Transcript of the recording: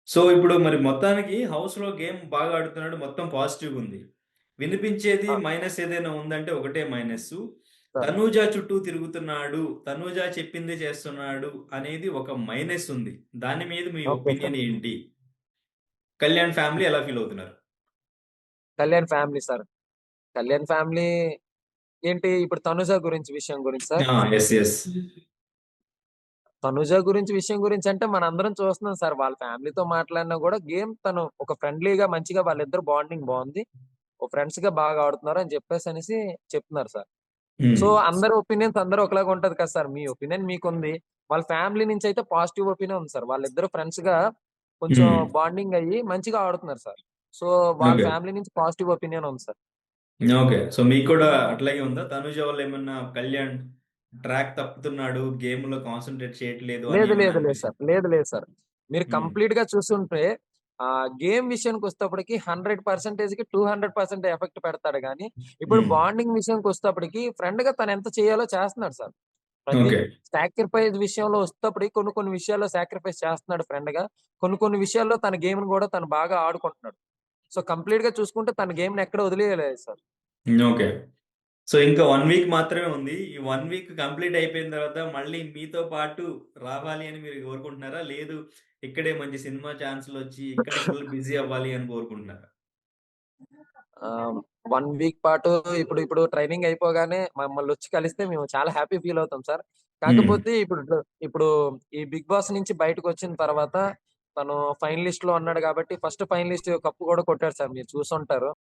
So, ఇప్పుడు మరి మొత్తానికి హౌస్‌లో గేమ్ బాగా ఆడుతున్నాడు. మొత్తం పాజిటివ్‌గుంది. వినిపించేది ఆ! మైనస్ ఏదైనా ఉందంటే ఒకటే మైనస్సు. సార్. తనూజ చుట్టూ తిరుగుతున్నాడు. తనూజ చెప్పిందే చేస్తున్నాడు అనేది ఒక మైనస్ ఉంది. దాని మీద మీ ఓకే సార్. ఒపీనియన్ ఏంటి? కళ్యాణ్ ఫ్యామిలీ ఎలా ఫీల్ అవుతున్నారు? Kalyan family sir. Kalyan family ఏంటి ఇప్పుడు తనుజ గురించి విషయం గురించి సార్. ఆ! యెస్. యెస్. తనుజ గురించి విషయం గురించి అంటే మనందరం చూస్తున్నాం సార్. వాళ్ళ ఫ్యామిలీతో మాట్లాడినా గూడా గేమ్ తను ఒక ఫ్రెండ్లీగా మంచిగా వాళ్ళిద్దరు బాండింగ్ బావుంది. ఓ ఫ్రెండ్స్‌గా బాగా ఆడుతున్నారు అని చెప్పేసనేసి చెప్తున్నారు సార్. హ్మ్. సో, అందరి ఒపీనియన్స్ అందరూ ఒకలాగా ఉంటది కదా సార్. మీ ఒపీనియన్ మీకుంది. వాళ్ళ ఫ్యామిలీ నుంచయితే పాజిటివ్ ఒపీనియన్ ఉంది సార్. వాళ్ళిద్దరు ఫ్రెండ్స్‌గా కొంచెం హ్మ్. బాండింగ్ అయ్యి మంచిగా ఆడుతున్నారు సార్. సో, వాళ్ళ ఓకే. ఫ్యామిలీ నుంచి పాజిటివ్ ఒపీనియన్ ఉంది సార్. ఓకే. సో, మీకు కూడా అట్లాగే ఉందా? తనూజ వల్ల ఏమన్నా కళ్యాణ్ ట్రాక్ తప్పుతున్నాడు, గేమ్‌లో కాన్సంట్రేట్ చేయట్లేదు అని లేదు. ఏమన్నా లేదు. లేదు సార్. అనిపిస్తుందా? లేదు. లేదు సార్. మీరు హ్మ్. కంప్లీట్‌గా చూసుంటే గేమ్ విషయానికొచ్చేటప్పటికి 100%కి 200% ఎఫెక్ట్ పెడతాడు గానీ, ఇప్పుడు హ్మ్. బాండింగ్ విషయానికొచ్చేటప్పటికి ఫ్రెండ్‌గా తనెంత చేయాలో చేస్తున్నాడు సార్. ప్రతి ఓకే. సాక్రిఫైస్ విషయంలో వచ్చేటప్పటికి కొన్ని కొన్ని విషయాల్లో సాక్రిఫైస్ చేస్తున్నాడు ఫ్రెండ్‌గా. కొన్ని కొన్ని విషయాల్లో తన గేమ్‌ని గూడా తను బాగా ఆడుకుంటున్నాడు. సో, కంప్లీట్‌గా చూసుకుంటే తన గేమ్‌ని ఎక్కడ వదిలేయలేదు సార్. హ్మ్. ఓకే. సో, ఇంకా 1 వీక్ మాత్రమే ఉంది. ఈ 1 వీక్ కంప్లీట్ అయిపోయిన తర్వాత మళ్ళీ మీతో పాటు రావాలి అని మీరు కోరుకుంటున్నారా? లేదు ఇక్కడే మంచి సినిమా ఛాన్స్‌లొచ్చి ఇక్కడ ఫుల్ బిజీ అవ్వాలి అని కోరుకుంటున్నారా? 1 వీక్ పాటు ఇప్పుడు ఇప్పుడు ట్రైనింగ్ అయిపోగానే మమ్మల్నొచ్చి కలిస్తే మేము చాలా హ్యాపీ ఫీల్ అవుతాం సార్. హ్మ్. కాకపోతే ఇప్పుడు ఈ 'బిగ్ బాస్' నుంచి బయటకొచ్చిన తర్వాత తను ఫైనలిస్ట్‌లో ఉన్నాడు గాబట్టి ఫస్ట్ ఫైనలిస్ట్ కప్ గూడా కొట్టాడు సార్. మీరు చూసుంటారు.